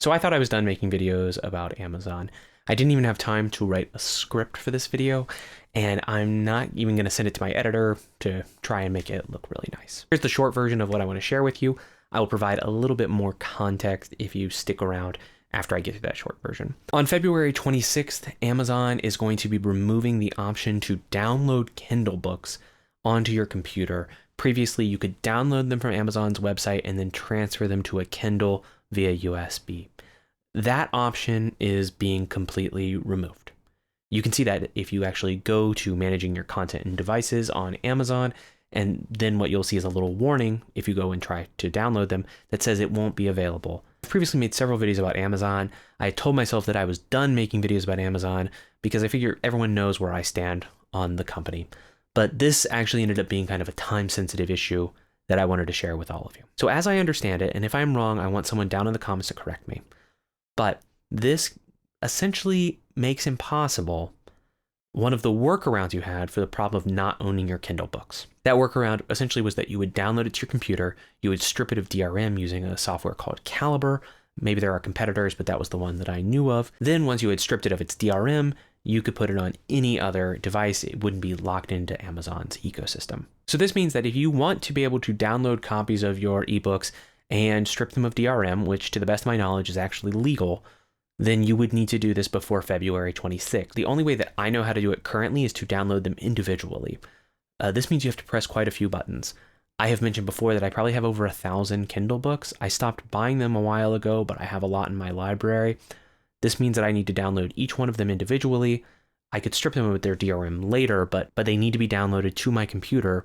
So I thought I was done making videos about Amazon. I didn't even have time to write a script for this video, and I'm not even going to send it to my editor to try and make it look really nice. Here's the short version of what I want to share with you. I will provide a little bit more context if you stick around after I get to that short version. On February 26th, Amazon is going to be removing the option to download Kindle books onto your computer. Previously, you could download them from Amazon's website and then transfer them to a Kindle via USB. That option is being completely removed. You can see that if you actually go to managing your content and devices on Amazon, and then what you'll see is a little warning if you go and try to download them that says it won't be available. I've previously made several videos about Amazon. I told myself that I was done making videos about Amazon because I figure everyone knows where I stand on the company. But this actually ended up being kind of a time-sensitive issue that I wanted to share with all of you. So as I understand it, and if I'm wrong, I want someone down in the comments to correct me. But this essentially makes impossible one of the workarounds you had for the problem of not owning your Kindle books. That workaround essentially was that you would download it to your computer, you would strip it of DRM using a software called Caliber. Maybe there are competitors, but that was the one that I knew of. Then once you had stripped it of its DRM, you could put it on any other device. It wouldn't be locked into Amazon's ecosystem. So this means that if you want to be able to download copies of your ebooks and strip them of DRM, which to the best of my knowledge is actually legal, then you would need to do this before February 26th. The only way that I know how to do it currently is to download them individually. This means you have to press quite a few buttons. I have mentioned before that I probably have over 1,000 Kindle books. I stopped buying them a while ago, but I have a lot in my library. This means that I need to download each one of them individually. I could strip them of their DRM later, but they need to be downloaded to my computer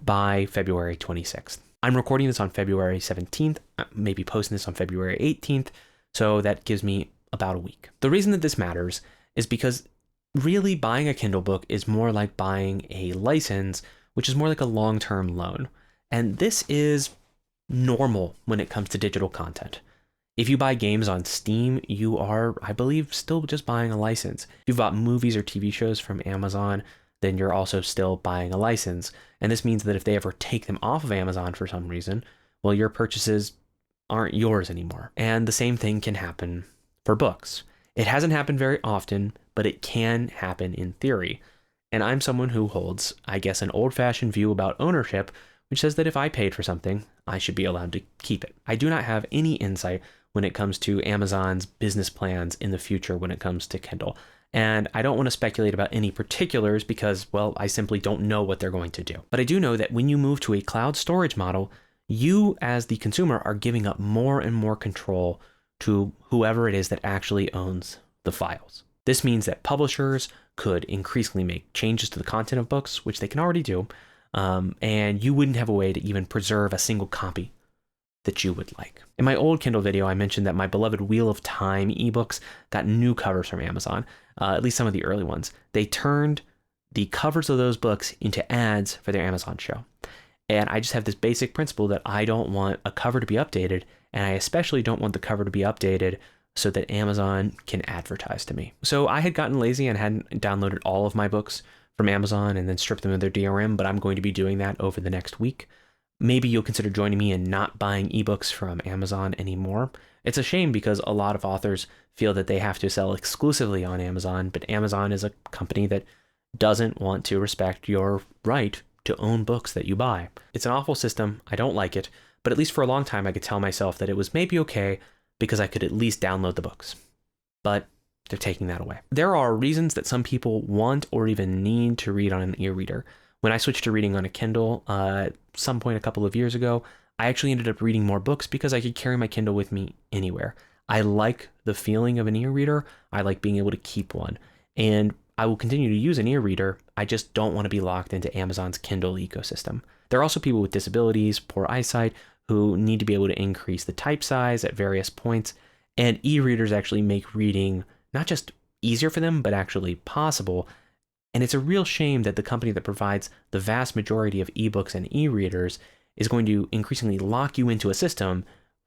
by February 26th. I'm recording this on February 17th, maybe posting this on February 18th, so that gives me about a week. The reason that this matters is because really buying a Kindle book is more like buying a license, which is more like a long-term loan. And this is normal when it comes to digital content. If you buy games on Steam, you are, I believe, still just buying a license. If you've bought movies or TV shows from Amazon, then you're also still buying a license. And this means that if they ever take them off of Amazon for some reason, well, your purchases aren't yours anymore. And the same thing can happen for books. It hasn't happened very often, but it can happen in theory. And I'm someone who holds, I guess, an old-fashioned view about ownership, which says that if I paid for something, I should be allowed to keep it. I do not have any insight when it comes to Amazon's business plans in the future when it comes to Kindle. And I don't want to speculate about any particulars because, well, I simply don't know what they're going to do. But I do know that when you move to a cloud storage model, you as the consumer are giving up more and more control to whoever it is that actually owns the files. This means that publishers could increasingly make changes to the content of books, which they can already do, and you wouldn't have a way to even preserve a single copy that you would like. In my old Kindle video, I mentioned that my beloved Wheel of Time ebooks got new covers from Amazon, at least some of the early ones. They turned the covers of those books into ads for their Amazon show. And I just have this basic principle that I don't want a cover to be updated, and I especially don't want the cover to be updated so that Amazon can advertise to me. So I had gotten lazy and hadn't downloaded all of my books from Amazon and then stripped them of their DRM, but I'm going to be doing that over the next week. Maybe you'll consider joining me in not buying ebooks from Amazon anymore. It's a shame because a lot of authors feel that they have to sell exclusively on Amazon, but Amazon is a company that doesn't want to respect your right to own books that you buy. It's an awful system. I don't like it, but at least for a long time I could tell myself that it was maybe okay because I could at least download the books. But they're taking that away. There are reasons that some people want or even need to read on an e-reader. When I switched to reading on a Kindle at some point a couple of years ago, I actually ended up reading more books because I could carry my Kindle with me anywhere. I like the feeling of an e-reader. I like being able to keep one. And I will continue to use an e-reader. I just don't want to be locked into Amazon's Kindle ecosystem. There are also people with disabilities, poor eyesight, who need to be able to increase the type size at various points. And e-readers actually make reading not just easier for them, but actually possible. And it's a real shame that the company that provides the vast majority of ebooks and e-readers is going to increasingly lock you into a system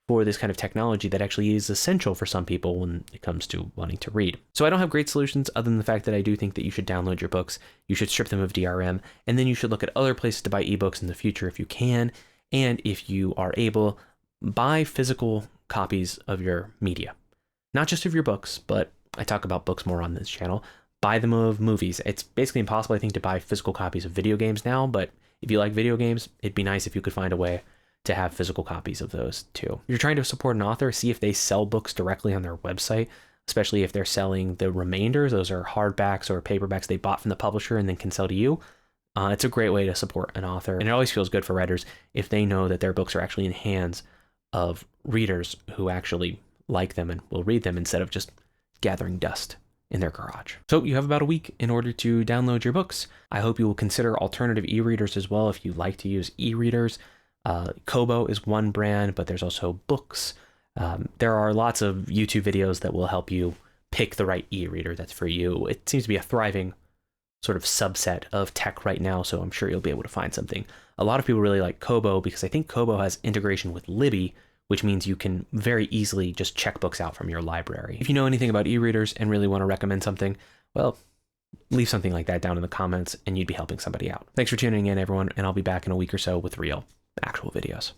for this kind of technology that actually is essential for some people when it comes to wanting to read. So I don't have great solutions other than the fact that I do think that you should download your books, you should strip them of DRM, and then you should look at other places to buy ebooks in the future if you can, and if you are able, buy physical copies of your media. not just of your books, but I talk about books more on this channel. Buy them of movies. It's basically impossible, I think, to buy physical copies of video games now, but if you like video games, it'd be nice if you could find a way to have physical copies of those too. If you're trying to support an author, see if they sell books directly on their website, especially if they're selling the remainders. Those are hardbacks or paperbacks they bought from the publisher and then can sell to you. It's a great way to support an author. And it always feels good for writers if they know that their books are actually in hands of readers who actually like them and will read them instead of just gathering dust in their garage. So you have about a week in order to download your books. I hope you will consider alternative e-readers as well if you like to use e-readers. Kobo is one brand, but there's also Books. There are lots of YouTube videos that will help you pick the right e-reader that's for you. It seems to be a thriving sort of subset of tech right now, so I'm sure you'll be able to find something. A lot of people really like Kobo because I think Kobo has integration with Libby, which means you can very easily just check books out from your library. If you know anything about e-readers and really want to recommend something, well, leave something like that down in the comments and you'd be helping somebody out. Thanks for tuning in, everyone, and I'll be back in a week or so with real, actual videos.